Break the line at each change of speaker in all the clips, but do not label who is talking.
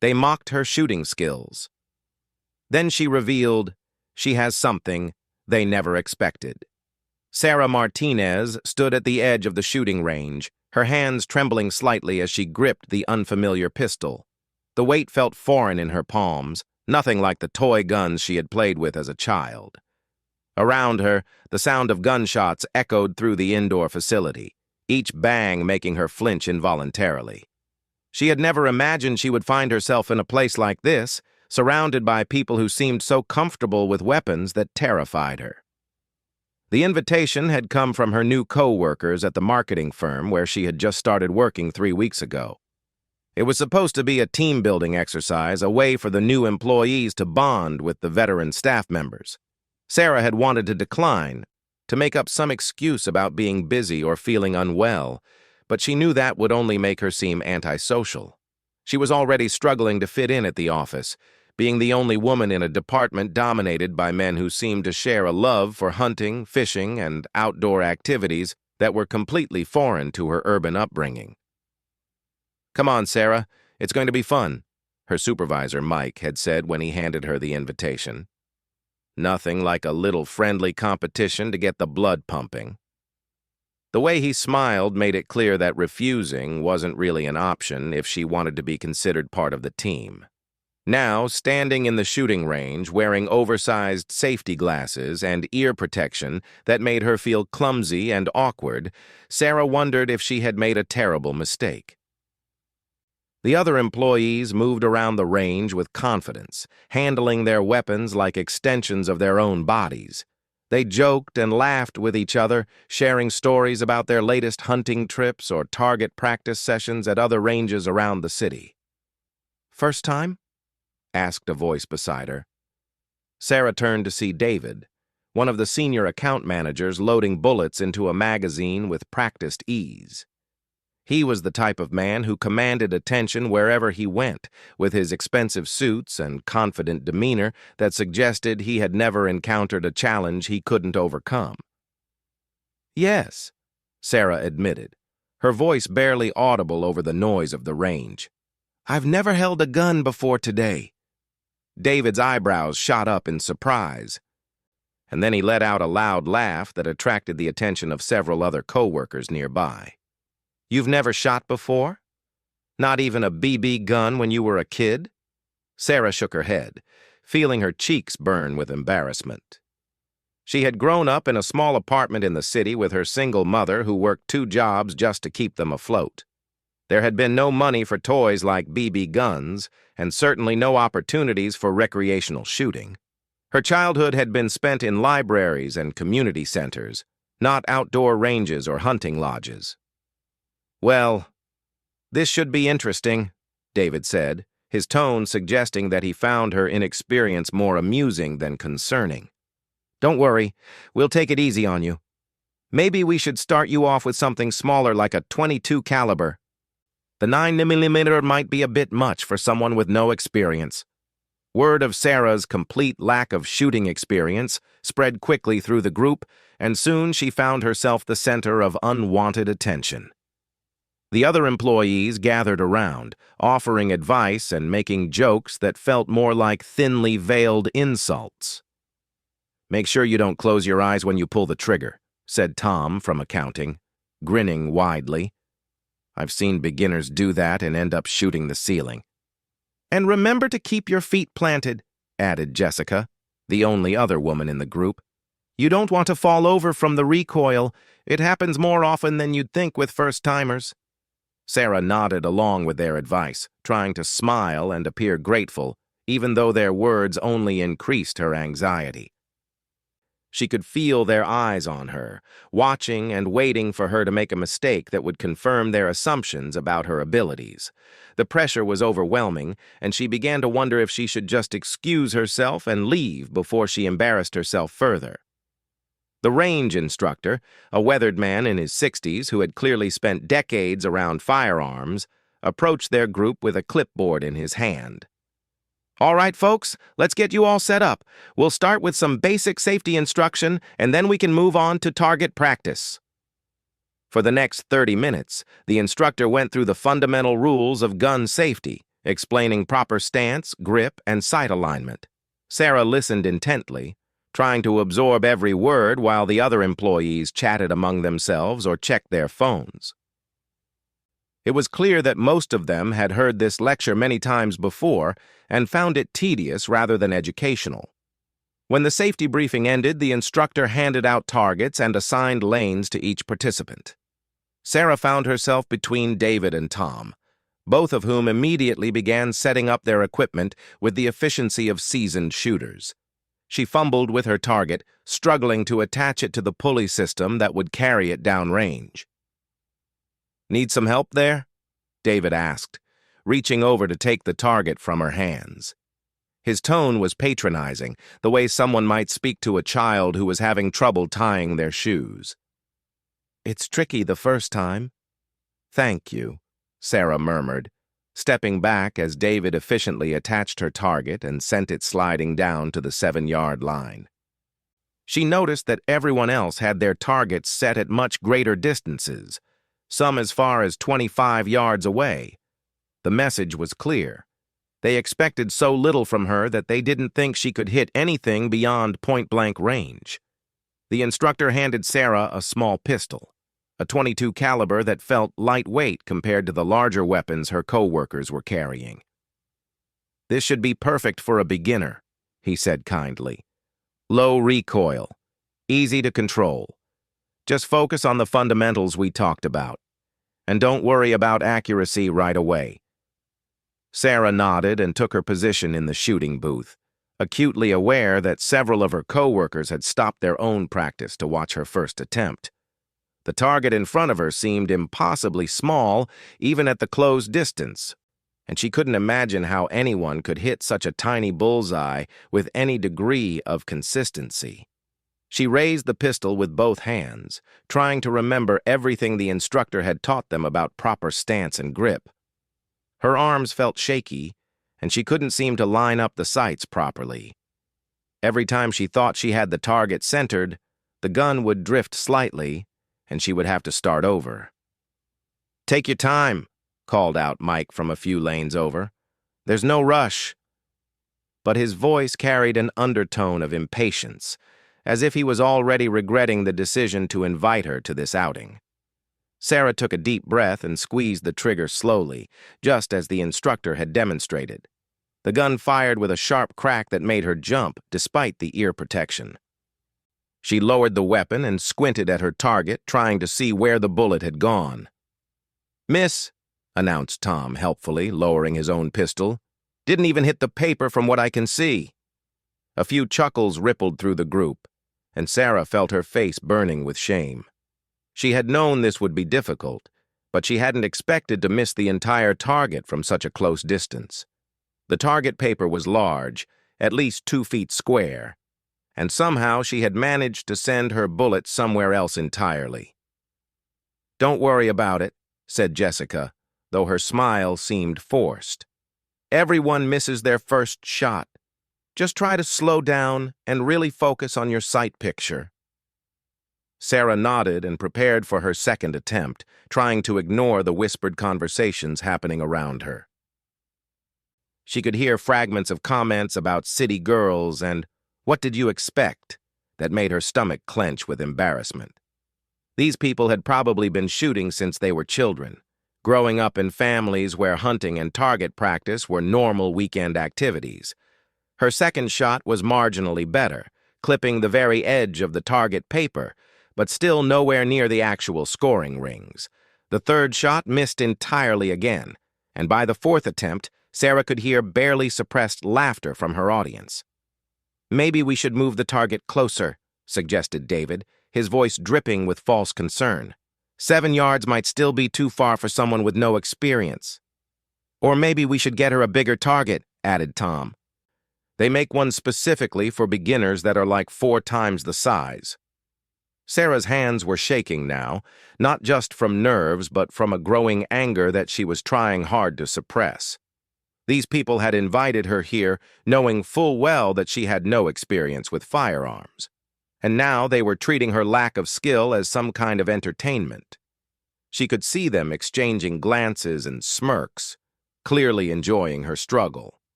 They mocked her shooting skills. Then she revealed she has something they never expected. Sarah Martinez stood at the edge of the shooting range, her hands trembling slightly as she gripped the unfamiliar pistol. The weight felt foreign in her palms, nothing like the toy guns she had played with as a child. Around her, the sound of gunshots echoed through the indoor facility, each bang making her flinch involuntarily. She had never imagined she would find herself in a place like this, surrounded by people who seemed so comfortable with weapons that terrified her. The invitation had come from her new co-workers at the marketing firm where she had just started working 3 weeks ago. It was supposed to be a team-building exercise, a way for the new employees to bond with the veteran staff members. Sarah had wanted to decline, to make up some excuse about being busy or feeling unwell, but she knew that would only make her seem antisocial. She was already struggling to fit in at the office, being the only woman in a department dominated by men who seemed to share a love for hunting, fishing, and outdoor activities that were completely foreign to her urban upbringing. "Come on, Sarah, it's going to be fun," her supervisor, Mike, had said when he handed her the invitation. Nothing like a little friendly competition to get the blood pumping. The way he smiled made it clear that refusing wasn't really an option if she wanted to be considered part of the team. Now, standing in the shooting range, wearing oversized safety glasses and ear protection that made her feel clumsy and awkward, Sarah wondered if she had made a terrible mistake. The other employees moved around the range with confidence, handling their weapons like extensions of their own bodies. They joked and laughed with each other, sharing stories about their latest hunting trips or target practice sessions at other ranges around the city. "First time?" asked a voice beside her. Sarah turned to see David, one of the senior account managers loading bullets into a magazine with practiced ease. He was the type of man who commanded attention wherever he went, with his expensive suits and confident demeanor that suggested he had never encountered a challenge he couldn't overcome. "Yes," Sarah admitted, her voice barely audible over the noise of the range. "I've never held a gun before today." David's eyebrows shot up in surprise, and then he let out a loud laugh that attracted the attention of several other co-workers nearby. "You've never shot before? Not even a BB gun when you were a kid?" Sarah shook her head, feeling her cheeks burn with embarrassment. She had grown up in a small apartment in the city with her single mother who worked 2 jobs just to keep them afloat. There had been no money for toys like BB guns, and certainly no opportunities for recreational shooting. Her childhood had been spent in libraries and community centers, not outdoor ranges or hunting lodges. "Well, this should be interesting," David said, his tone suggesting that he found her inexperience more amusing than concerning. "Don't worry, we'll take it easy on you. Maybe we should start you off with something smaller like a .22 caliber. The 9mm might be a bit much for someone with no experience." Word of Sarah's complete lack of shooting experience spread quickly through the group, and soon she found herself the center of unwanted attention. The other employees gathered around, offering advice and making jokes that felt more like thinly veiled insults. "Make sure you don't close your eyes when you pull the trigger," said Tom from accounting, grinning widely. "I've seen beginners do that and end up shooting the ceiling." "And remember to keep your feet planted," added Jessica, the only other woman in the group. "You don't want to fall over from the recoil. It happens more often than you'd think with first-timers." Sarah nodded along with their advice, trying to smile and appear grateful, even though their words only increased her anxiety. She could feel their eyes on her, watching and waiting for her to make a mistake that would confirm their assumptions about her abilities. The pressure was overwhelming, and she began to wonder if she should just excuse herself and leave before she embarrassed herself further. The range instructor, a weathered man in his 60s who had clearly spent decades around firearms, approached their group with a clipboard in his hand. "All right, folks, let's get you all set up. We'll start with some basic safety instruction, and then we can move on to target practice." For the next 30 minutes, the instructor went through the fundamental rules of gun safety, explaining proper stance, grip, and sight alignment. Sarah listened intently, trying to absorb every word while the other employees chatted among themselves or checked their phones. It was clear that most of them had heard this lecture many times before and found it tedious rather than educational. When the safety briefing ended, the instructor handed out targets and assigned lanes to each participant. Sarah found herself between David and Tom, both of whom immediately began setting up their equipment with the efficiency of seasoned shooters. She fumbled with her target, struggling to attach it to the pulley system that would carry it downrange. "Need some help there?" David asked, reaching over to take the target from her hands. His tone was patronizing, the way someone might speak to a child who was having trouble tying their shoes. "It's tricky the first time." "Thank you," Sarah murmured, stepping back as David efficiently attached her target and sent it sliding down to the 7-yard line. She noticed that everyone else had their targets set at much greater distances, some as far as 25 yards away. The message was clear. They expected so little from her that they didn't think she could hit anything beyond point-blank range. The instructor handed Sarah a small pistol, a .22 caliber that felt lightweight compared to the larger weapons her co-workers were carrying. "This should be perfect for a beginner," he said kindly. "Low recoil, easy to control. Just focus on the fundamentals we talked about, and don't worry about accuracy right away." Sarah nodded and took her position in the shooting booth, acutely aware that several of her co-workers had stopped their own practice to watch her first attempt. The target in front of her seemed impossibly small, even at the close distance, and she couldn't imagine how anyone could hit such a tiny bullseye with any degree of consistency. She raised the pistol with both hands, trying to remember everything the instructor had taught them about proper stance and grip. Her arms felt shaky, and she couldn't seem to line up the sights properly. Every time she thought she had the target centered, the gun would drift slightly, and she would have to start over. "Take your time," called out Mike from a few lanes over. "There's no rush." But his voice carried an undertone of impatience, as if he was already regretting the decision to invite her to this outing. Sarah took a deep breath and squeezed the trigger slowly, just as the instructor had demonstrated. The gun fired with a sharp crack that made her jump, despite the ear protection. She lowered the weapon and squinted at her target, trying to see where the bullet had gone. "Miss," announced Tom helpfully, lowering his own pistol. "Didn't even hit the paper from what I can see." A few chuckles rippled through the group, and Sarah felt her face burning with shame. She had known this would be difficult, but she hadn't expected to miss the entire target from such a close distance. The target paper was large, at least 2 feet square, and somehow she had managed to send her bullet somewhere else entirely. "Don't worry about it," said Jessica, though her smile seemed forced. "Everyone misses their first shot. Just try to slow down and really focus on your sight picture." Sarah nodded and prepared for her second attempt, trying to ignore the whispered conversations happening around her. She could hear fragments of comments about city girls and "what did you expect?" that made her stomach clench with embarrassment. These people had probably been shooting since they were children, growing up in families where hunting and target practice were normal weekend activities. Her second shot was marginally better, clipping the very edge of the target paper, but still nowhere near the actual scoring rings. The third shot missed entirely again, and by the fourth attempt, Sarah could hear barely suppressed laughter from her audience. "Maybe we should move the target closer," suggested David, his voice dripping with false concern. 7 yards might still be too far for someone with no experience. "Or maybe we should get her a bigger target," added Tom. "They make one specifically for beginners that are like 4 times the size." Sarah's hands were shaking now, not just from nerves but from a growing anger that she was trying hard to suppress. These people had invited her here knowing full well that she had no experience with firearms, and now they were treating her lack of skill as some kind of entertainment. She could see them exchanging glances and smirks, clearly enjoying her struggle.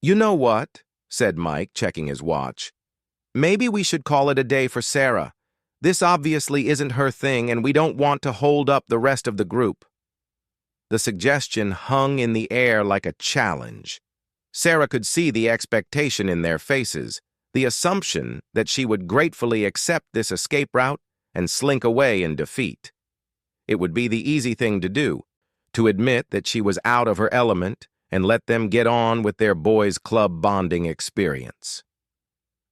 "You know what?" said Mike, checking his watch. "Maybe we should call it a day for Sarah. This obviously isn't her thing, and we don't want to hold up the rest of the group." The suggestion hung in the air like a challenge. Sarah could see the expectation in their faces, the assumption that she would gratefully accept this escape route and slink away in defeat. It would be the easy thing to do, to admit that she was out of her element and let them get on with their boys' club bonding experience.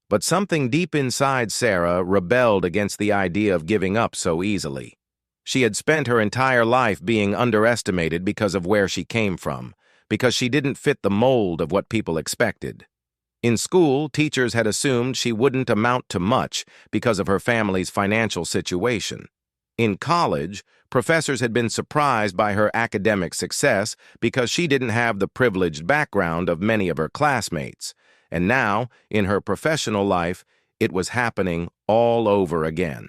But something deep inside Sarah rebelled against the idea of giving up so easily. She had spent her entire life being underestimated because of where she came from, because she didn't fit the mold of what people expected. In school, teachers had assumed she wouldn't amount to much because of her family's financial situation. In college, professors had been surprised by her academic success because she didn't have the privileged background of many of her classmates. And now, in her professional life, it was happening all over again.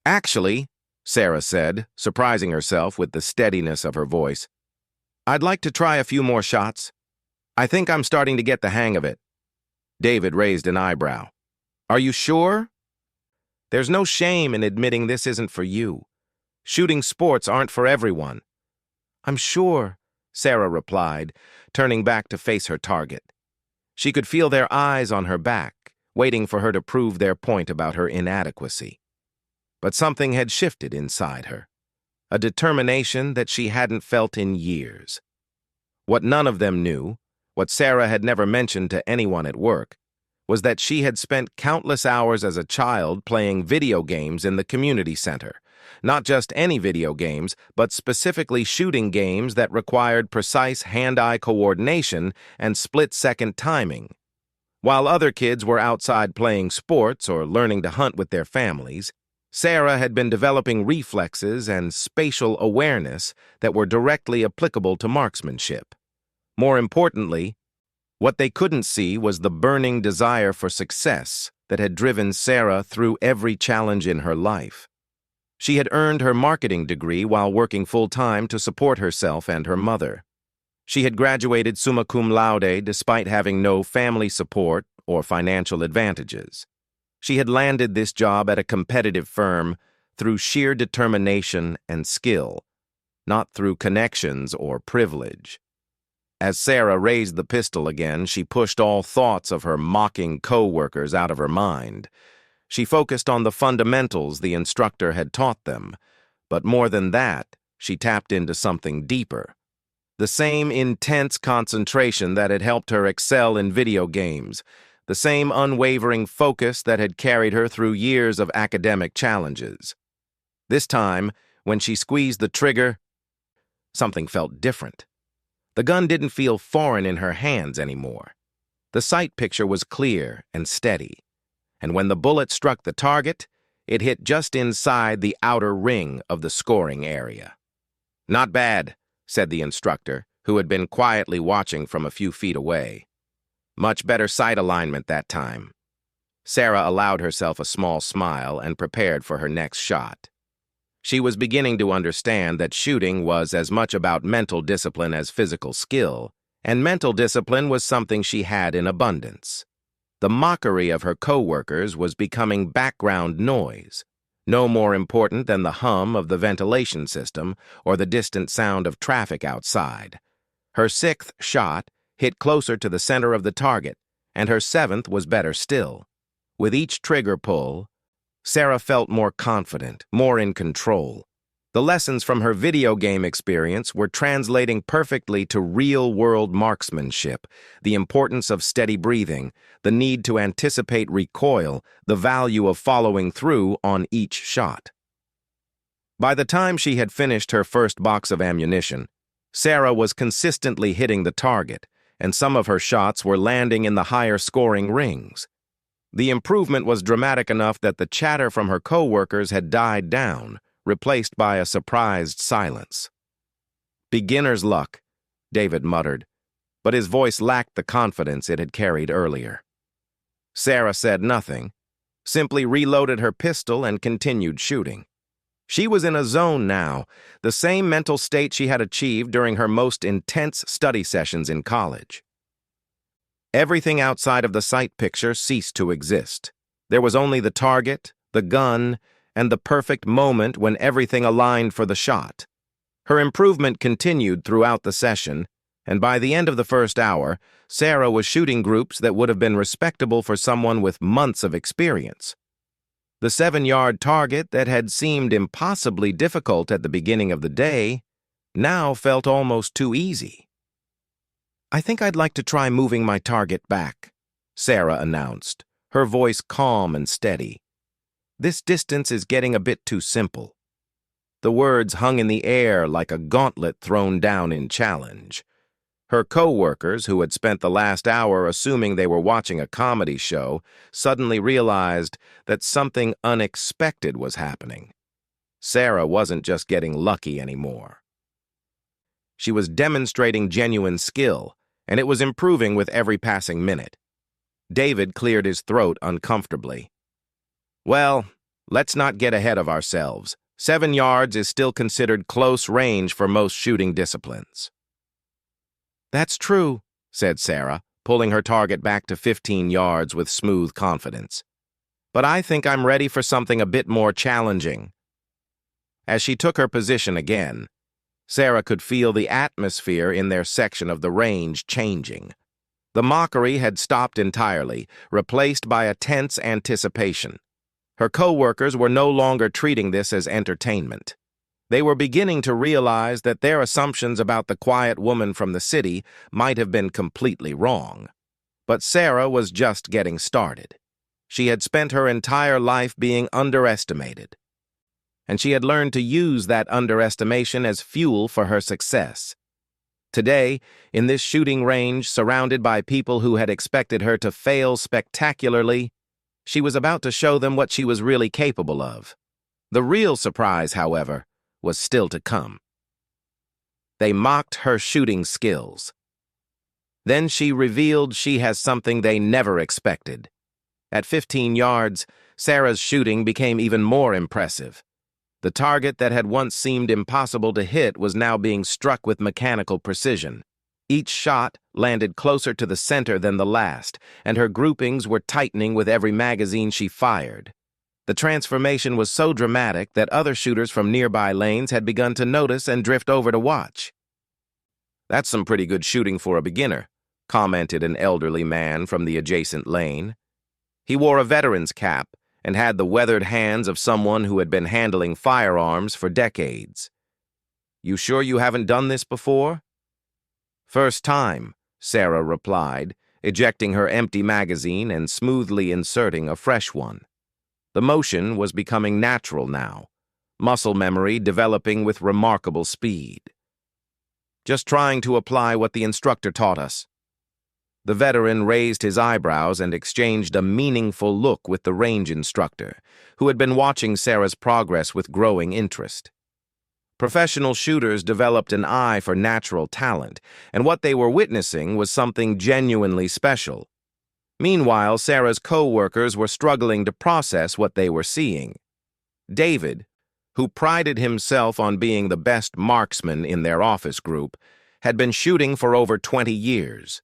"Actually," Sarah said, surprising herself with the steadiness of her voice, "I'd like to try a few more shots. I think I'm starting to get the hang of it." David raised an eyebrow. "Are you sure?" "There's no shame in admitting this isn't for you. Shooting sports aren't for everyone." "I'm sure," Sarah replied, turning back to face her target. She could feel their eyes on her back, waiting for her to prove their point about her inadequacy. But something had shifted inside her, a determination that she hadn't felt in years. What none of them knew, what Sarah had never mentioned to anyone at work, was that she had spent countless hours as a child playing video games in the community center. Not just any video games, but specifically shooting games that required precise hand-eye coordination and split-second timing. While other kids were outside playing sports or learning to hunt with their families, Sarah had been developing reflexes and spatial awareness that were directly applicable to marksmanship. More importantly, what they couldn't see was the burning desire for success that had driven Sarah through every challenge in her life. She had earned her marketing degree while working full-time to support herself and her mother. She had graduated summa cum laude despite having no family support or financial advantages. She had landed this job at a competitive firm through sheer determination and skill, not through connections or privilege. As Sarah raised the pistol again, she pushed all thoughts of her mocking co-workers out of her mind. She focused on the fundamentals the instructor had taught them, but more than that, she tapped into something deeper. The same intense concentration that had helped her excel in video games, the same unwavering focus that had carried her through years of academic challenges. This time, when she squeezed the trigger, something felt different. The gun didn't feel foreign in her hands anymore. The sight picture was clear and steady, and when the bullet struck the target, it hit just inside the outer ring of the scoring area. "Not bad," said the instructor, who had been quietly watching from a few feet away. "Much better sight alignment that time." Sarah allowed herself a small smile and prepared for her next shot. She was beginning to understand that shooting was as much about mental discipline as physical skill, and mental discipline was something she had in abundance. The mockery of her co-workers was becoming background noise, no more important than the hum of the ventilation system or the distant sound of traffic outside. Her sixth shot hit closer to the center of the target, and her seventh was better still. With each trigger pull, Sarah felt more confident, more in control. The lessons from her video game experience were translating perfectly to real-world marksmanship, the importance of steady breathing, the need to anticipate recoil, the value of following through on each shot. By the time she had finished her first box of ammunition, Sarah was consistently hitting the target, and some of her shots were landing in the higher-scoring rings. The improvement was dramatic enough that the chatter from her co-workers had died down, replaced by a surprised silence. "Beginner's luck," David muttered, but his voice lacked the confidence it had carried earlier. Sarah said nothing, simply reloaded her pistol and continued shooting. She was in a zone now, the same mental state she had achieved during her most intense study sessions in college. Everything outside of the sight picture ceased to exist. There was only the target, the gun, and the perfect moment when everything aligned for the shot. Her improvement continued throughout the session, and by the end of the first hour, Sarah was shooting groups that would have been respectable for someone with months of experience. The 7-yard target that had seemed impossibly difficult at the beginning of the day now felt almost too easy. "I think I'd like to try moving my target back," Sarah announced, her voice calm and steady. "This distance is getting a bit too simple." The words hung in the air like a gauntlet thrown down in challenge. Her co-workers, who had spent the last hour assuming they were watching a comedy show, suddenly realized that something unexpected was happening. Sarah wasn't just getting lucky anymore. She was demonstrating genuine skill, and it was improving with every passing minute. David cleared his throat uncomfortably. "Well, let's not get ahead of ourselves. 7 yards is still considered close range for most shooting disciplines." "That's true," said Sarah, pulling her target back to 15 yards with smooth confidence. "But I think I'm ready for something a bit more challenging." As she took her position again, Sarah could feel the atmosphere in their section of the range changing. The mockery had stopped entirely, replaced by a tense anticipation. Her co-workers were no longer treating this as entertainment. They were beginning to realize that their assumptions about the quiet woman from the city might have been completely wrong. But Sarah was just getting started. She had spent her entire life being underestimated, and she had learned to use that underestimation as fuel for her success. Today, in this shooting range, surrounded by people who had expected her to fail spectacularly, she was about to show them what she was really capable of. The real surprise, however, was still to come. They mocked her shooting skills. Then she revealed she has something they never expected. At 15 yards, Sarah's shooting became even more impressive. The target that had once seemed impossible to hit was now being struck with mechanical precision. Each shot landed closer to the center than the last, and her groupings were tightening with every magazine she fired. The transformation was so dramatic that other shooters from nearby lanes had begun to notice and drift over to watch. "That's some pretty good shooting for a beginner," commented an elderly man from the adjacent lane. He wore a veteran's cap and had the weathered hands of someone who had been handling firearms for decades. "You sure you haven't done this before?" "First time," Sarah replied, ejecting her empty magazine and smoothly inserting a fresh one. The motion was becoming natural now, muscle memory developing with remarkable speed. "Just trying to apply what the instructor taught us." The veteran raised his eyebrows and exchanged a meaningful look with the range instructor, who had been watching Sarah's progress with growing interest. Professional shooters developed an eye for natural talent, and what they were witnessing was something genuinely special. Meanwhile, Sarah's co-workers were struggling to process what they were seeing. David, who prided himself on being the best marksman in their office group, had been shooting for over 20 years.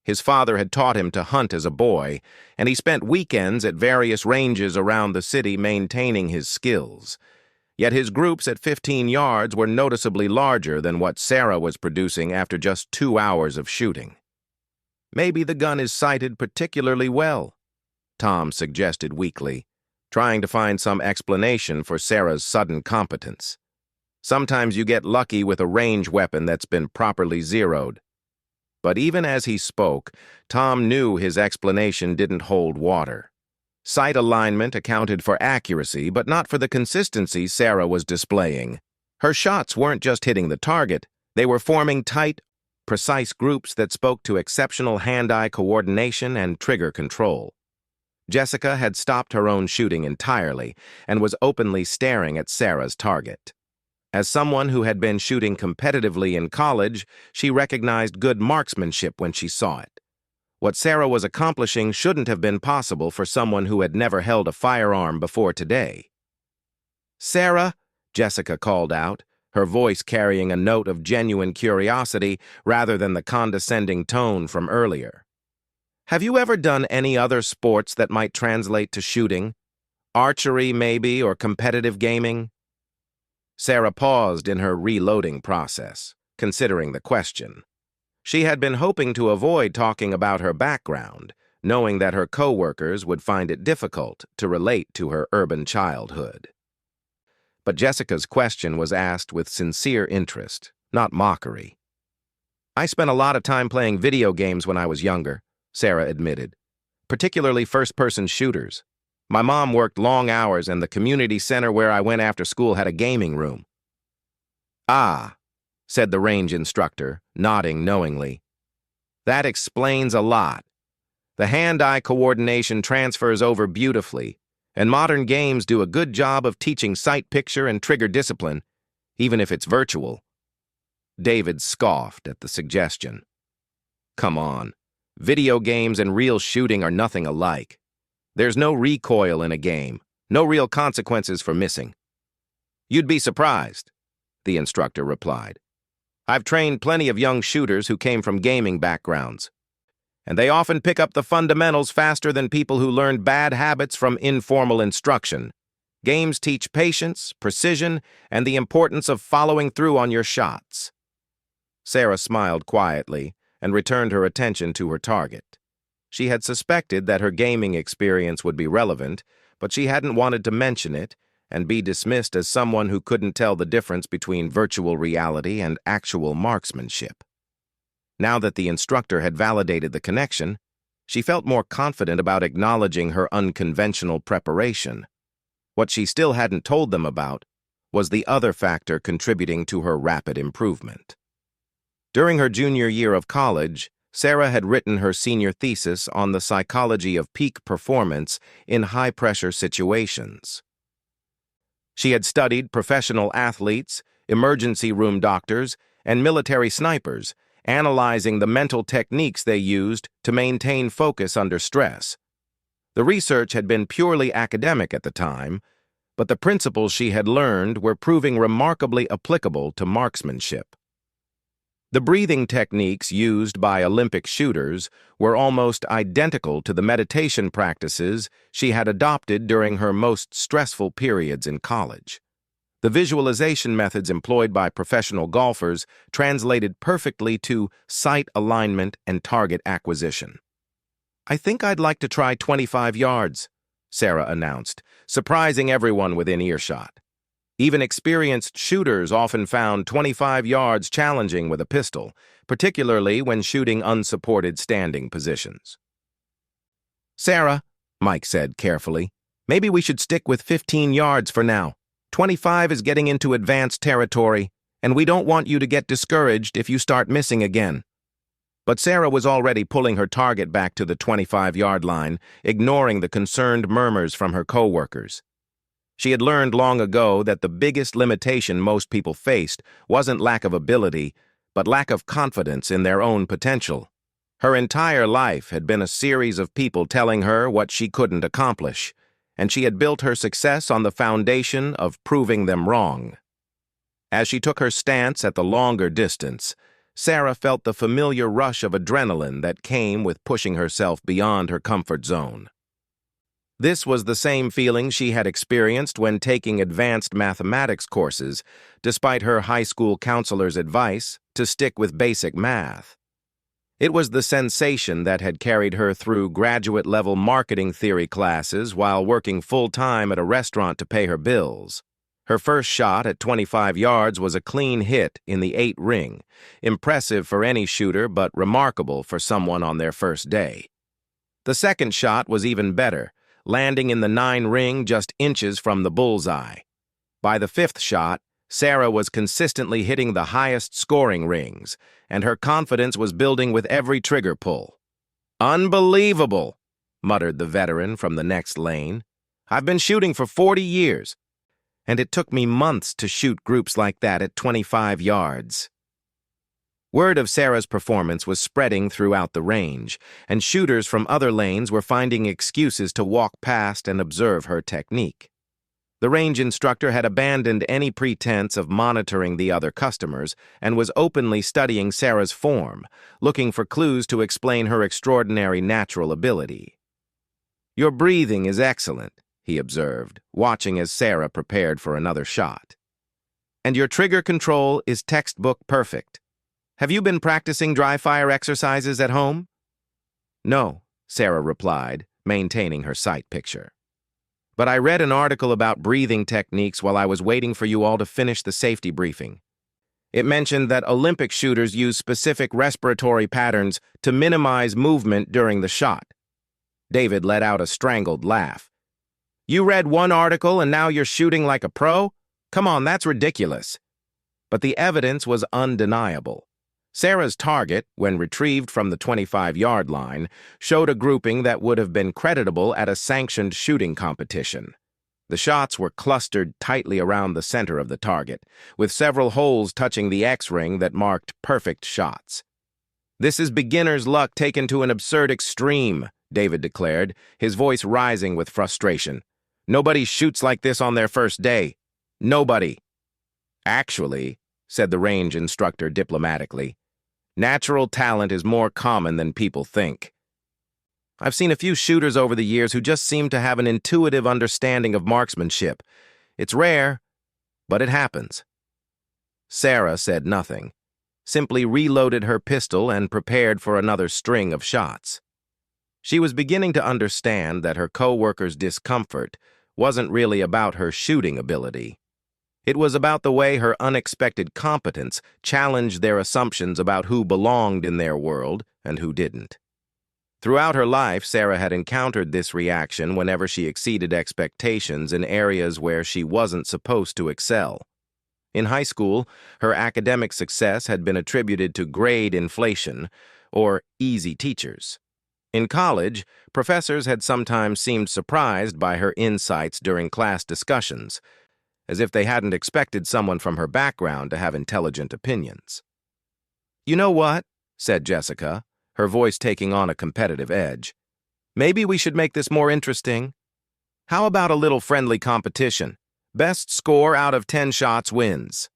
His father had taught him to hunt as a boy, and he spent weekends at various ranges around the city maintaining his skills. Yet his groups at 15 yards were noticeably larger than what Sarah was producing after just 2 hours of shooting. "Maybe the gun is sighted particularly well," Tom suggested weakly, trying to find some explanation for Sarah's sudden competence. "Sometimes you get lucky with a range weapon that's been properly zeroed." But even as he spoke, Tom knew his explanation didn't hold water. Sight alignment accounted for accuracy, but not for the consistency Sarah was displaying. Her shots weren't just hitting the target, they were forming tight, precise groups that spoke to exceptional hand-eye coordination and trigger control. Jessica had stopped her own shooting entirely and was openly staring at Sarah's target. As someone who had been shooting competitively in college, she recognized good marksmanship when she saw it. What Sarah was accomplishing shouldn't have been possible for someone who had never held a firearm before today. "Sarah, Jessica called out, her voice carrying a note of genuine curiosity rather than the condescending tone from earlier. Have you ever done any other sports that might translate to shooting? Archery, maybe, or competitive gaming? Sarah paused in her reloading process, considering the question. She had been hoping to avoid talking about her background, knowing that her co-workers would find it difficult to relate to her urban childhood. But Jessica's question was asked with sincere interest, not mockery. I spent a lot of time playing video games when I was younger, Sarah admitted, particularly first-person shooters. My mom worked long hours and the community center where I went after school had a gaming room. Ah, said the range instructor, nodding knowingly. That explains a lot. The hand-eye coordination transfers over beautifully, and modern games do a good job of teaching sight picture and trigger discipline, even if it's virtual. David scoffed at the suggestion. Come on, video games and real shooting are nothing alike. There's no recoil in a game, no real consequences for missing. You'd be surprised, the instructor replied. I've trained plenty of young shooters who came from gaming backgrounds, and they often pick up the fundamentals faster than people who learned bad habits from informal instruction. Games teach patience, precision, and the importance of following through on your shots. Sarah smiled quietly and returned her attention to her target. She had suspected that her gaming experience would be relevant, but she hadn't wanted to mention it and be dismissed as someone who couldn't tell the difference between virtual reality and actual marksmanship. Now that the instructor had validated the connection, she felt more confident about acknowledging her unconventional preparation. What she still hadn't told them about was the other factor contributing to her rapid improvement. During her junior year of college, Sarah had written her senior thesis on the psychology of peak performance in high-pressure situations. She had studied professional athletes, emergency room doctors, and military snipers, analyzing the mental techniques they used to maintain focus under stress. The research had been purely academic at the time, but the principles she had learned were proving remarkably applicable to marksmanship. The breathing techniques used by Olympic shooters were almost identical to the meditation practices she had adopted during her most stressful periods in college. The visualization methods employed by professional golfers translated perfectly to sight alignment and target acquisition. I think I'd like to try 25 yards, Sarah announced, surprising everyone within earshot. Even experienced shooters often found 25 yards challenging with a pistol, particularly when shooting unsupported standing positions. Sarah, Mike said carefully, maybe we should stick with 15 yards for now. 25 is getting into advanced territory, and we don't want you to get discouraged if you start missing again. But Sarah was already pulling her target back to the 25-yard line, ignoring the concerned murmurs from her co-workers. She had learned long ago that the biggest limitation most people faced wasn't lack of ability, but lack of confidence in their own potential. Her entire life had been a series of people telling her what she couldn't accomplish, and she had built her success on the foundation of proving them wrong. As she took her stance at the longer distance, Sarah felt the familiar rush of adrenaline that came with pushing herself beyond her comfort zone. This was the same feeling she had experienced when taking advanced mathematics courses, despite her high school counselor's advice to stick with basic math. It was the sensation that had carried her through graduate-level marketing theory classes while working full-time at a restaurant to pay her bills. Her first shot at 25 yards was a clean hit in the 8 ring, impressive for any shooter but remarkable for someone on their first day. The second shot was even better, landing in the 9 ring just inches from the bullseye. By the 5th shot, Sarah was consistently hitting the highest scoring rings, and her confidence was building with every trigger pull. "Unbelievable," muttered the veteran from the next lane. "I've been shooting for 40 years, and it took me months to shoot groups like that at 25 yards. Word of Sarah's performance was spreading throughout the range, and shooters from other lanes were finding excuses to walk past and observe her technique. The range instructor had abandoned any pretense of monitoring the other customers and was openly studying Sarah's form, looking for clues to explain her extraordinary natural ability. "Your breathing is excellent," he observed, watching as Sarah prepared for another shot. "And your trigger control is textbook perfect. Have you been practicing dry fire exercises at home?" "No," Sarah replied, maintaining her sight picture. "But I read an article about breathing techniques while I was waiting for you all to finish the safety briefing. It mentioned that Olympic shooters use specific respiratory patterns to minimize movement during the shot." David let out a strangled laugh. "You read one article and now you're shooting like a pro? Come on, that's ridiculous." But the evidence was undeniable. Sarah's target, when retrieved from the 25-yard line, showed a grouping that would have been creditable at a sanctioned shooting competition. The shots were clustered tightly around the center of the target, with several holes touching the X-ring that marked perfect shots. "This is beginner's luck taken to an absurd extreme," David declared, his voice rising with frustration. "Nobody shoots like this on their first day. Nobody." "Actually," said the range instructor diplomatically, "natural talent is more common than people think. I've seen a few shooters over the years who just seem to have an intuitive understanding of marksmanship. It's rare, but it happens." Sarah said nothing, simply reloaded her pistol and prepared for another string of shots. She was beginning to understand that her co-workers' discomfort wasn't really about her shooting ability. It was about the way her unexpected competence challenged their assumptions about who belonged in their world and who didn't. Throughout her life, Sarah had encountered this reaction whenever she exceeded expectations in areas where she wasn't supposed to excel. In high school, her academic success had been attributed to grade inflation or easy teachers. In college, professors had sometimes seemed surprised by her insights during class discussions, as if they hadn't expected someone from her background to have intelligent opinions. "You know what?" said Jessica, her voice taking on a competitive edge. "Maybe we should make this more interesting. How about a little friendly competition? Best score out of 10 shots wins."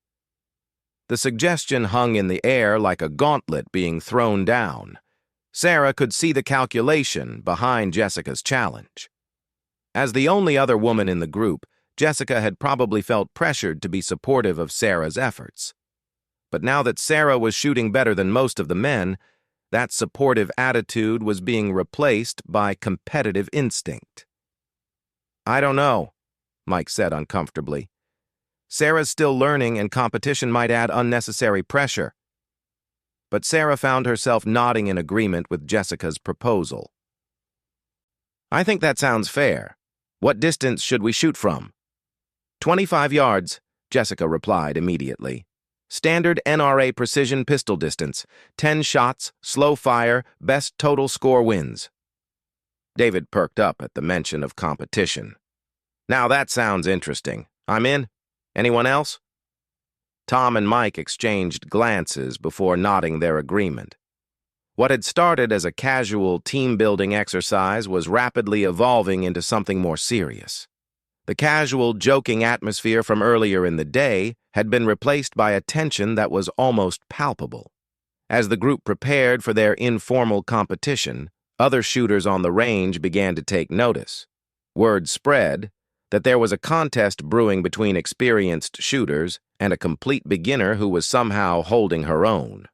The suggestion hung in the air like a gauntlet being thrown down. Sarah could see the calculation behind Jessica's challenge. As the only other woman in the group, Jessica had probably felt pressured to be supportive of Sarah's efforts. But now that Sarah was shooting better than most of the men, that supportive attitude was being replaced by competitive instinct. "I don't know," Mike said uncomfortably. "Sarah's still learning and competition might add unnecessary pressure." But Sarah found herself nodding in agreement with Jessica's proposal. "I think that sounds fair. What distance should we shoot from?" 25 yards, Jessica replied immediately. "Standard NRA precision pistol distance. 10 shots, slow fire, best total score wins." David perked up at the mention of competition. "Now that sounds interesting. I'm in. Anyone else?" Tom and Mike exchanged glances before nodding their agreement. What had started as a casual team-building exercise was rapidly evolving into something more serious. The casual, joking atmosphere from earlier in the day had been replaced by a tension that was almost palpable. As the group prepared for their informal competition, other shooters on the range began to take notice. Word spread that there was a contest brewing between experienced shooters and a complete beginner who was somehow holding her own.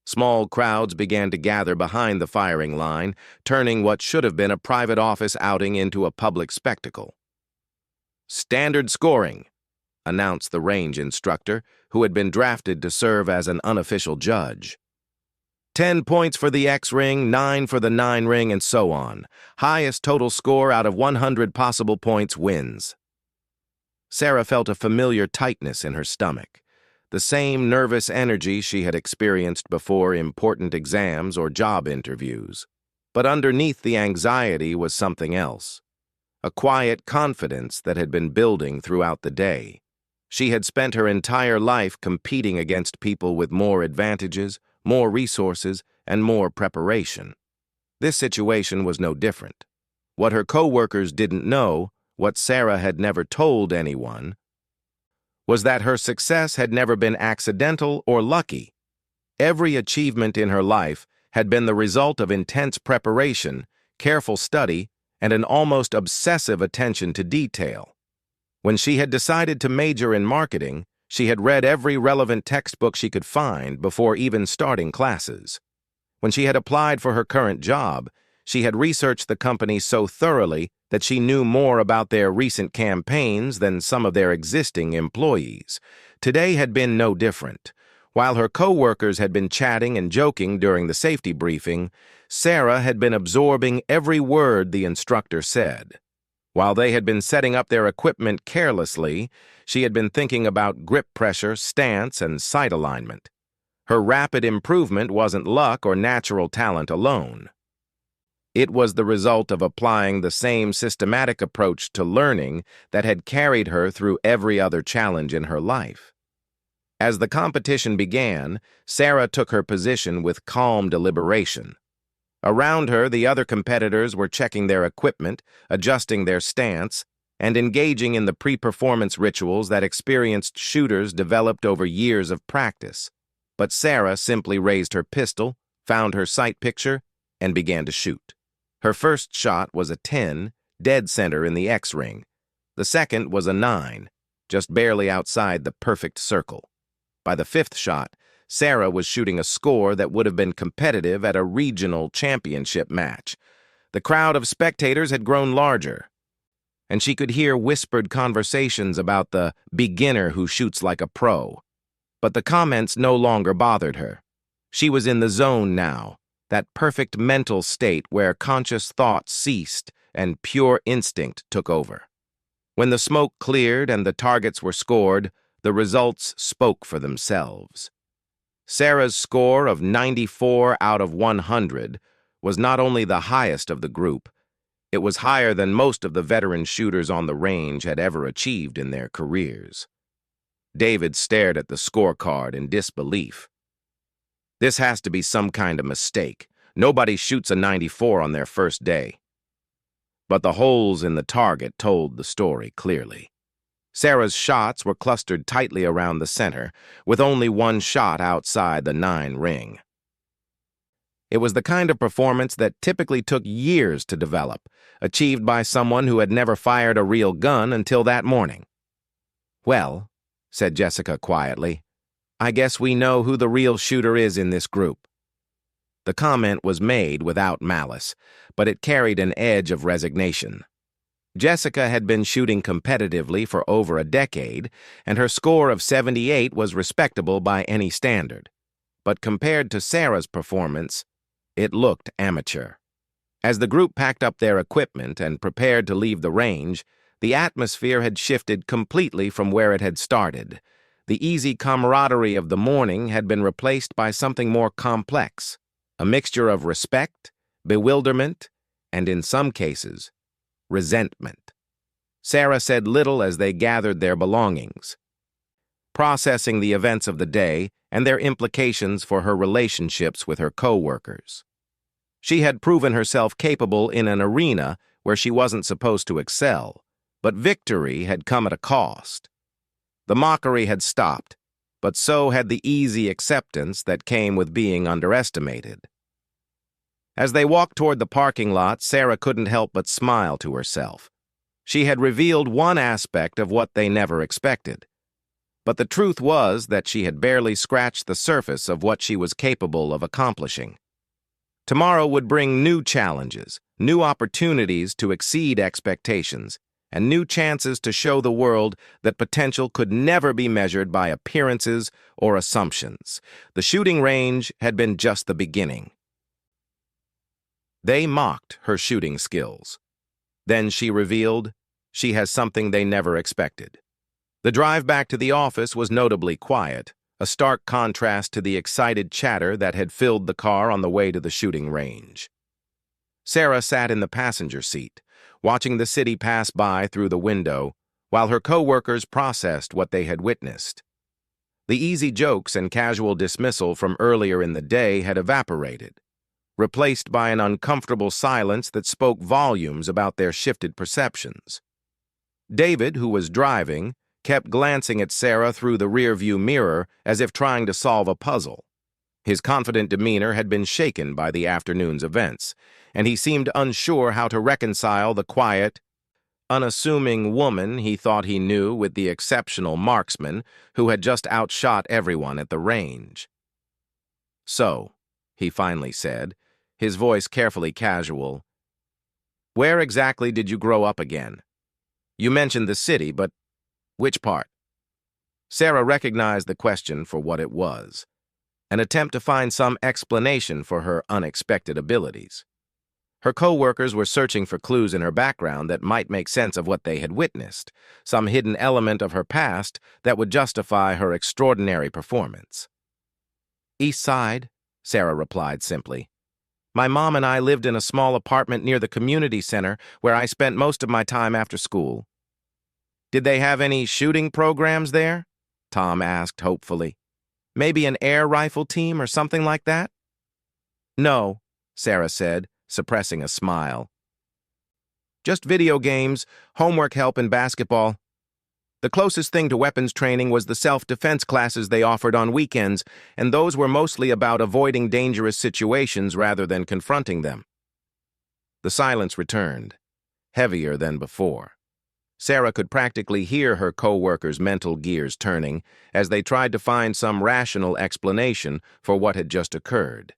Small crowds began to gather behind the firing line, turning what should have been a private office outing into a public spectacle. "Standard scoring," announced the range instructor, who had been drafted to serve as an unofficial judge. 10 points for the X-ring, 9 for the 9 ring, and so on. Highest total score out of 100 possible points wins. Sarah felt a familiar tightness in her stomach, the same nervous energy she had experienced before important exams or job interviews. But underneath the anxiety was something else. A quiet confidence that had been building throughout the day. She had spent her entire life competing against people with more advantages, more resources, and more preparation. This situation was no different. What her co-workers didn't know what Sarah had never told anyone, was that her success had never been accidental or lucky. Every achievement in her life had been the result of intense preparation, careful study, and an almost obsessive attention to detail. When she had decided to major in marketing, she had read every relevant textbook she could find before even starting classes. When she had applied for her current job, she had researched the company so thoroughly that she knew more about their recent campaigns than some of their existing employees. Today had been no different. While her co-workers had been chatting and joking during the safety briefing, Sarah had been absorbing every word the instructor said. While they had been setting up their equipment carelessly, she had been thinking about grip pressure, stance, and sight alignment. Her rapid improvement wasn't luck or natural talent alone. It was the result of applying the same systematic approach to learning that had carried her through every other challenge in her life. As the competition began, Sarah took her position with calm deliberation. Around her, the other competitors were checking their equipment, adjusting their stance, and engaging in the pre-performance rituals that experienced shooters developed over years of practice. But Sarah simply raised her pistol, found her sight picture, and began to shoot. Her first shot was a 10, dead center in the X-ring. The second was a 9, just barely outside the perfect circle. By the fifth shot, Sarah was shooting a score that would have been competitive at a regional championship match. The crowd of spectators had grown larger, and she could hear whispered conversations about the beginner who shoots like a pro. But the comments no longer bothered her. She was in the zone now, that perfect mental state where conscious thought ceased and pure instinct took over. When the smoke cleared and the targets were scored, the results spoke for themselves. Sarah's score of 94 out of 100 was not only the highest of the group, it was higher than most of the veteran shooters on the range had ever achieved in their careers. David stared at the scorecard in disbelief. This has to be some kind of mistake. Nobody shoots a 94 on their first day. But the holes in the target told the story clearly. Sarah's shots were clustered tightly around the center, with only one shot outside the 9 ring. It was the kind of performance that typically took years to develop, achieved by someone who had never fired a real gun until that morning. "Well," said Jessica quietly, "I guess we know who the real shooter is in this group." The comment was made without malice, but it carried an edge of resignation. Jessica had been shooting competitively for over a decade, and her score of 78 was respectable by any standard. But compared to Sarah's performance, it looked amateur. As the group packed up their equipment and prepared to leave the range, the atmosphere had shifted completely from where it had started. The easy camaraderie of the morning had been replaced by something more complex, a mixture of respect, bewilderment, and in some cases, resentment. Sarah said little as they gathered their belongings, processing the events of the day and their implications for her relationships with her co-workers. She had proven herself capable in an arena where she wasn't supposed to excel, but victory had come at a cost. The mockery had stopped, but so had the easy acceptance that came with being underestimated. As they walked toward the parking lot, Sarah couldn't help but smile to herself. She had revealed one aspect of what they never expected. But the truth was that she had barely scratched the surface of what she was capable of accomplishing. Tomorrow would bring new challenges, new opportunities to exceed expectations, and new chances to show the world that potential could never be measured by appearances or assumptions. The shooting range had been just the beginning. They mocked her shooting skills. Then she revealed she has something they never expected. The drive back to the office was notably quiet, a stark contrast to the excited chatter that had filled the car on the way to the shooting range. Sarah sat in the passenger seat, watching the city pass by through the window, while her co-workers processed what they had witnessed. The easy jokes and casual dismissal from earlier in the day had evaporated, replaced by an uncomfortable silence that spoke volumes about their shifted perceptions. David, who was driving, kept glancing at Sarah through the rearview mirror as if trying to solve a puzzle. His confident demeanor had been shaken by the afternoon's events, and he seemed unsure how to reconcile the quiet, unassuming woman he thought he knew with the exceptional marksman who had just outshot everyone at the range. "So," he finally said, his voice carefully casual, "where exactly did you grow up again? You mentioned the city, but which part?" Sarah recognized the question for what it was, an attempt to find some explanation for her unexpected abilities. Her co-workers were searching for clues in her background that might make sense of what they had witnessed, some hidden element of her past that would justify her extraordinary performance. "East Side," Sarah replied simply. "My mom and I lived in a small apartment near the community center where I spent most of my time after school." "Did they have any shooting programs there?" Tom asked hopefully. "Maybe an air rifle team or something like that?" "No," Sarah said, suppressing a smile. "Just video games, homework help, and basketball. The closest thing to weapons training was the self-defense classes they offered on weekends, and those were mostly about avoiding dangerous situations rather than confronting them." The silence returned, heavier than before. Sarah could practically hear her co-workers' mental gears turning as they tried to find some rational explanation for what had just occurred.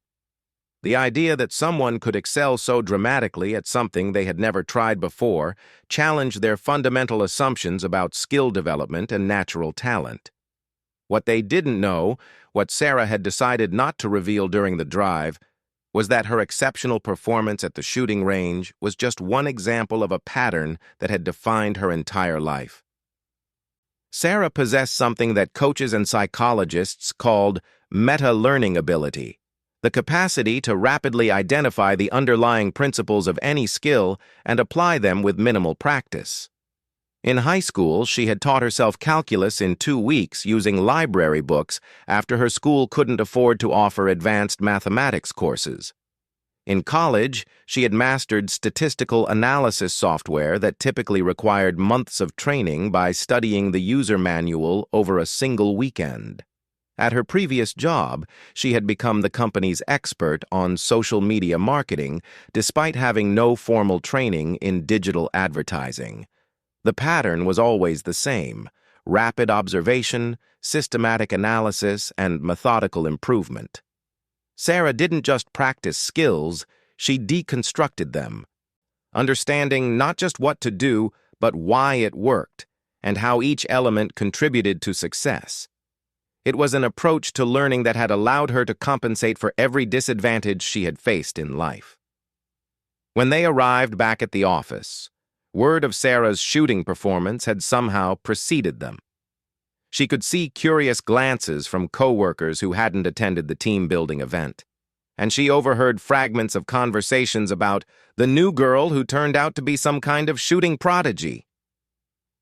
The idea that someone could excel so dramatically at something they had never tried before challenged their fundamental assumptions about skill development and natural talent. What they didn't know, what Sarah had decided not to reveal during the drive, was that her exceptional performance at the shooting range was just one example of a pattern that had defined her entire life. Sarah possessed something that coaches and psychologists called meta-learning ability, the capacity to rapidly identify the underlying principles of any skill and apply them with minimal practice. In high school, she had taught herself calculus in 2 weeks using library books after her school couldn't afford to offer advanced mathematics courses. In college, she had mastered statistical analysis software that typically required months of training by studying the user manual over a single weekend. At her previous job, she had become the company's expert on social media marketing, despite having no formal training in digital advertising. The pattern was always the same: rapid observation, systematic analysis, and methodical improvement. Sarah didn't just practice skills, she deconstructed them, understanding not just what to do, but why it worked, and how each element contributed to success. It was an approach to learning that had allowed her to compensate for every disadvantage she had faced in life. When they arrived back at the office, word of Sarah's shooting performance had somehow preceded them. She could see curious glances from co-workers who hadn't attended the team-building event, and she overheard fragments of conversations about the new girl who turned out to be some kind of shooting prodigy.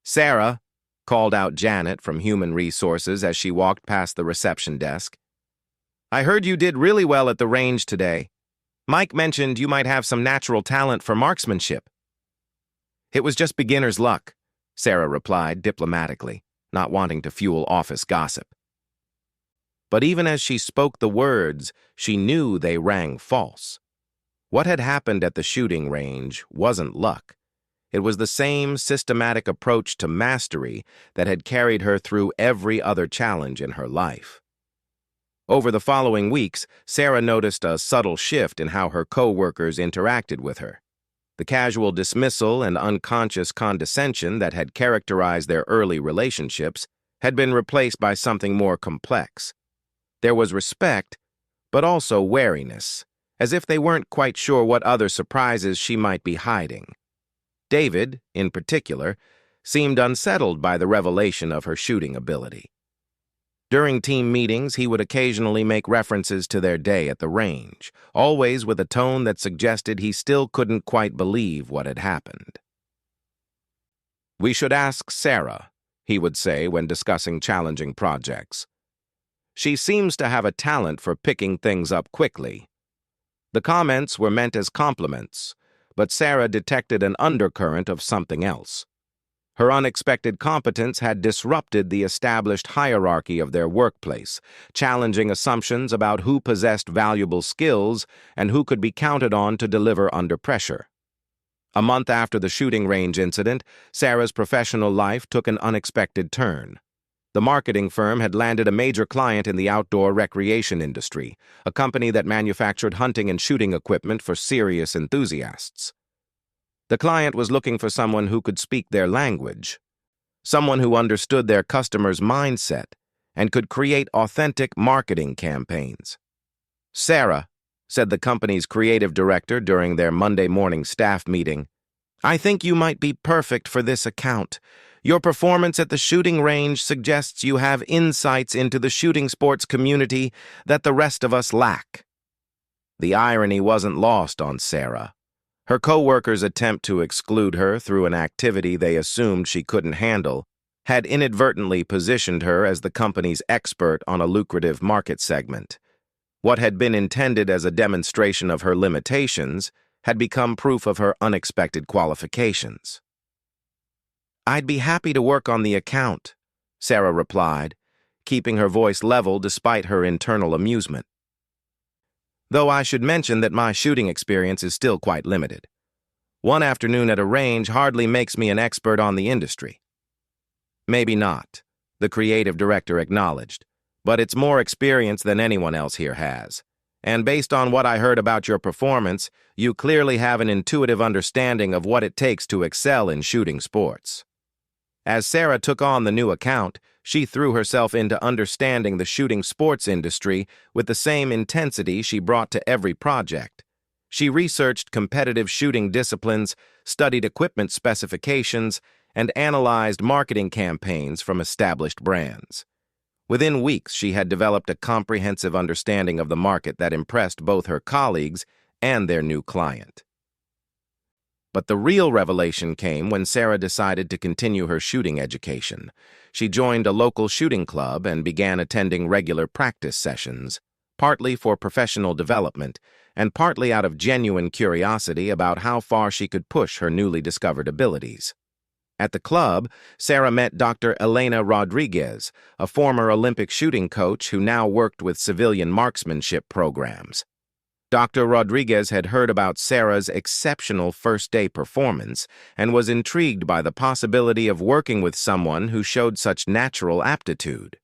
"Sarah," called out Janet from Human Resources as she walked past the reception desk, "I heard you did really well at the range today. Mike mentioned you might have some natural talent for marksmanship." "It was just beginner's luck," Sarah replied diplomatically, not wanting to fuel office gossip. But even as she spoke the words, she knew they rang false. What had happened at the shooting range wasn't luck. It was the same systematic approach to mastery that had carried her through every other challenge in her life. Over the following weeks, Sarah noticed a subtle shift in how her co-workers interacted with her. The casual dismissal and unconscious condescension that had characterized their early relationships had been replaced by something more complex. There was respect, but also wariness, as if they weren't quite sure what other surprises she might be hiding. David, in particular, seemed unsettled by the revelation of her shooting ability. During team meetings, he would occasionally make references to their day at the range, always with a tone that suggested he still couldn't quite believe what had happened. "We should ask Sarah," he would say when discussing challenging projects. "She seems to have a talent for picking things up quickly." The comments were meant as compliments, but Sarah detected an undercurrent of something else. Her unexpected competence had disrupted the established hierarchy of their workplace, challenging assumptions about who possessed valuable skills and who could be counted on to deliver under pressure. A month after the shooting range incident, Sarah's professional life took an unexpected turn. The marketing firm had landed a major client in the outdoor recreation industry, a company that manufactured hunting and shooting equipment for serious enthusiasts. The client was looking for someone who could speak their language, someone who understood their customers' mindset and could create authentic marketing campaigns. "Sarah," said the company's creative director during their Monday morning staff meeting, "I think you might be perfect for this account. Your performance at the shooting range suggests you have insights into the shooting sports community that the rest of us lack." The irony wasn't lost on Sarah. Her co-workers' attempt to exclude her through an activity they assumed she couldn't handle had inadvertently positioned her as the company's expert on a lucrative market segment. What had been intended as a demonstration of her limitations had become proof of her unexpected qualifications. "I'd be happy to work on the account," Sarah replied, keeping her voice level despite her internal amusement. "Though I should mention that my shooting experience is still quite limited. One afternoon at a range hardly makes me an expert on the industry." "Maybe not," the creative director acknowledged, "but it's more experience than anyone else here has. And based on what I heard about your performance, you clearly have an intuitive understanding of what it takes to excel in shooting sports." As Sarah took on the new account, she threw herself into understanding the shooting sports industry with the same intensity she brought to every project. She researched competitive shooting disciplines, studied equipment specifications, and analyzed marketing campaigns from established brands. Within weeks, she had developed a comprehensive understanding of the market that impressed both her colleagues and their new client. But the real revelation came when Sarah decided to continue her shooting education. She joined a local shooting club and began attending regular practice sessions, partly for professional development and partly out of genuine curiosity about how far she could push her newly discovered abilities. At the club, Sarah met Dr. Elena Rodriguez, a former Olympic shooting coach who now worked with civilian marksmanship programs. Dr. Rodriguez had heard about Sarah's exceptional first-day performance and was intrigued by the possibility of working with someone who showed such natural aptitude.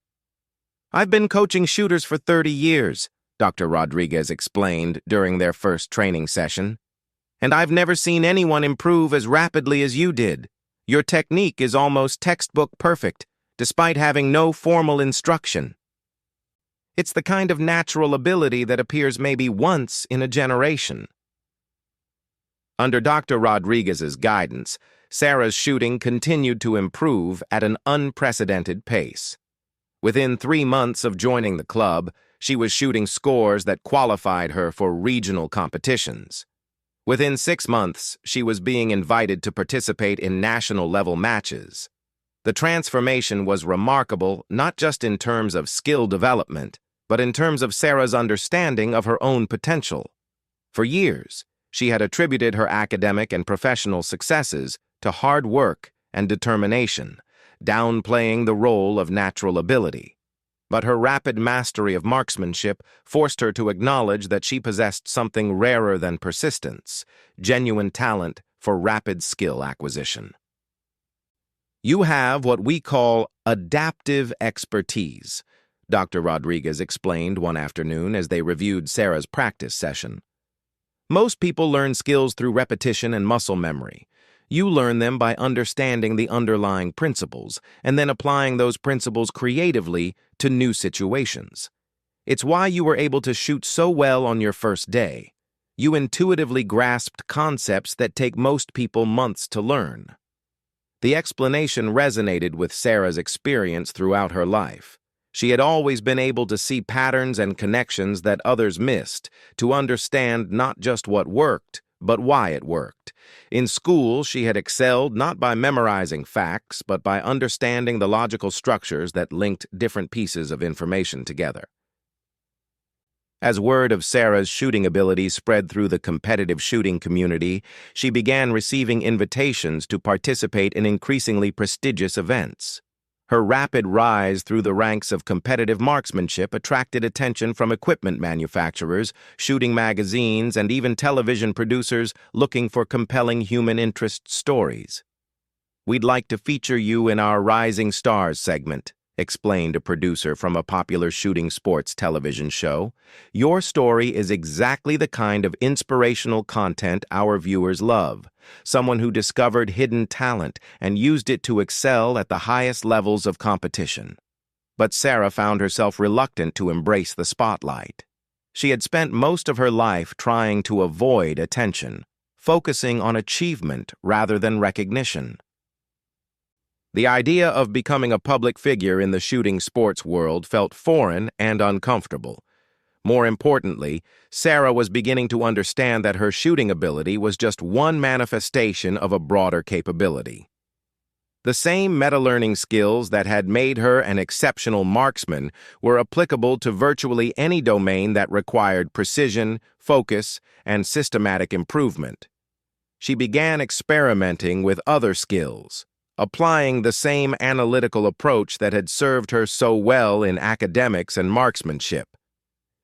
"I've been coaching shooters for 30 years, Dr. Rodriguez explained during their first training session, "and I've never seen anyone improve as rapidly as you did. Your technique is almost textbook perfect, despite having no formal instruction. It's the kind of natural ability that appears maybe once in a generation." Under Dr. Rodriguez's guidance, Sarah's shooting continued to improve at an unprecedented pace. Within 3 months of joining the club, she was shooting scores that qualified her for regional competitions. Within 6 months, she was being invited to participate in national-level matches. The transformation was remarkable not just in terms of skill development, but in terms of Sarah's understanding of her own potential. For years, she had attributed her academic and professional successes to hard work and determination, downplaying the role of natural ability. But her rapid mastery of marksmanship forced her to acknowledge that she possessed something rarer than persistence, genuine talent for rapid skill acquisition. "You have what we call adaptive expertise," Dr. Rodriguez explained one afternoon as they reviewed Sarah's practice session. "Most people learn skills through repetition and muscle memory. You learn them by understanding the underlying principles and then applying those principles creatively to new situations. It's why you were able to shoot so well on your first day. You intuitively grasped concepts that take most people months to learn." The explanation resonated with Sarah's experience throughout her life. She had always been able to see patterns and connections that others missed, to understand not just what worked, but why it worked. In school, she had excelled not by memorizing facts, but by understanding the logical structures that linked different pieces of information together. As word of Sarah's shooting abilities spread through the competitive shooting community, she began receiving invitations to participate in increasingly prestigious events. Her rapid rise through the ranks of competitive marksmanship attracted attention from equipment manufacturers, shooting magazines, and even television producers looking for compelling human interest stories. "We'd like to feature you in our Rising Stars segment," explained a producer from a popular shooting sports television show. "Your story is exactly the kind of inspirational content our viewers love. Someone who discovered hidden talent and used it to excel at the highest levels of competition." But Sarah found herself reluctant to embrace the spotlight. She had spent most of her life trying to avoid attention, focusing on achievement rather than recognition. The idea of becoming a public figure in the shooting sports world felt foreign and uncomfortable. More importantly, Sarah was beginning to understand that her shooting ability was just one manifestation of a broader capability. The same meta-learning skills that had made her an exceptional marksman were applicable to virtually any domain that required precision, focus, and systematic improvement. She began experimenting with other skills, applying the same analytical approach that had served her so well in academics and marksmanship.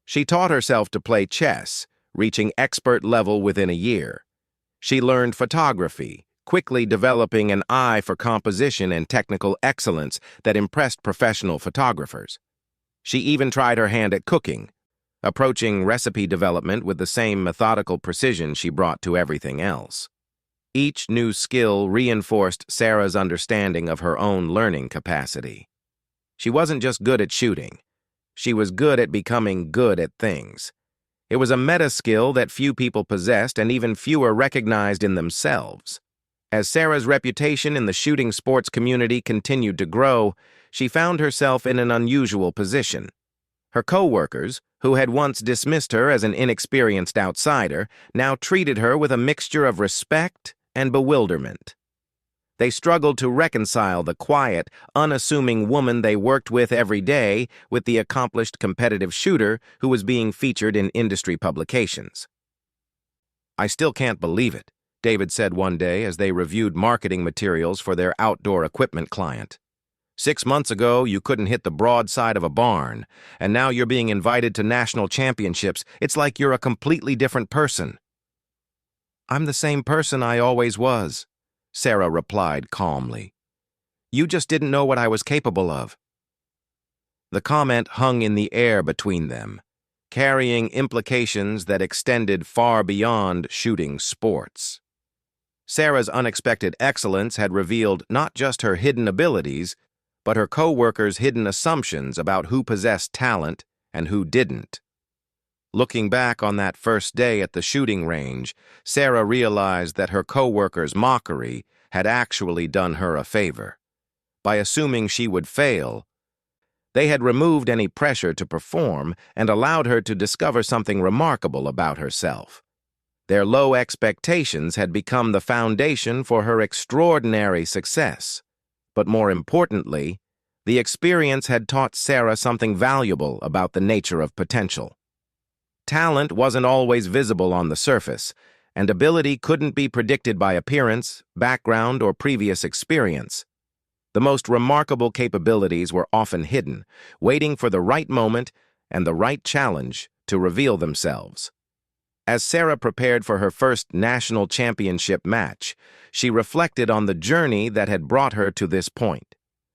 She taught herself to play chess, reaching expert level within a year. She learned photography, quickly developing an eye for composition and technical excellence that impressed professional photographers. She even tried her hand at cooking, approaching recipe development with the same methodical precision she brought to everything else. Each new skill reinforced Sarah's understanding of her own learning capacity. She wasn't just good at shooting. She was good at becoming good at things. It was a meta skill that few people possessed and even fewer recognized in themselves. As Sarah's reputation in the shooting sports community continued to grow, she found herself in an unusual position. Her co-workers, who had once dismissed her as an inexperienced outsider, now treated her with a mixture of respect and bewilderment. They struggled to reconcile the quiet, unassuming woman they worked with every day with the accomplished competitive shooter who was being featured in industry publications. "I still can't believe it," David said one day as they reviewed marketing materials for their outdoor equipment client. "6 months ago, you couldn't hit the broadside of a barn, and now you're being invited to national championships. It's like you're a completely different person." "I'm the same person I always was," Sarah replied calmly. "You just didn't know what I was capable of." The comment hung in the air between them, carrying implications that extended far beyond shooting sports. Sarah's unexpected excellence had revealed not just her hidden abilities, but her co-workers' hidden assumptions about who possessed talent and who didn't. Looking back on that first day at the shooting range, Sarah realized that her co-workers' mockery had actually done her a favor. By assuming she would fail, they had removed any pressure to perform and allowed her to discover something remarkable about herself. Their low expectations had become the foundation for her extraordinary success. But more importantly, the experience had taught Sarah something valuable about the nature of potential. Talent wasn't always visible on the surface, and ability couldn't be predicted by appearance, background, or previous experience. The most remarkable capabilities were often hidden, waiting for the right moment and the right challenge to reveal themselves. As Sarah prepared for her first national championship match, she reflected on the journey that had brought her to this point.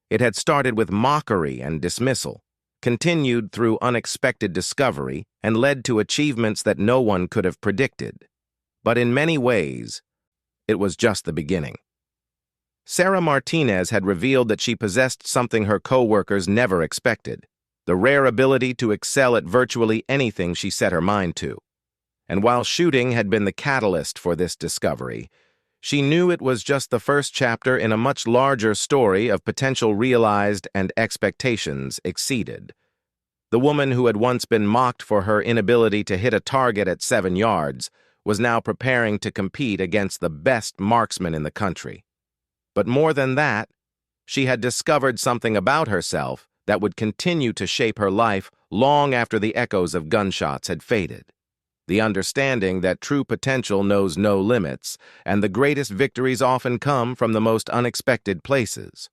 It had started with mockery and dismissal, continued through unexpected discovery, and led to achievements that no one could have predicted. But in many ways, it was just the beginning. Sarah Martinez had revealed that she possessed something her co-workers never expected, the rare ability to excel at virtually anything she set her mind to. And while shooting had been the catalyst for this discovery, she knew it was just the first chapter in a much larger story of potential realized and expectations exceeded. The woman who had once been mocked for her inability to hit a target at 7 yards was now preparing to compete against the best marksman in the country. But more than that, she had discovered something about herself that would continue to shape her life long after the echoes of gunshots had faded. The understanding that true potential knows no limits, and the greatest victories often come from the most unexpected places.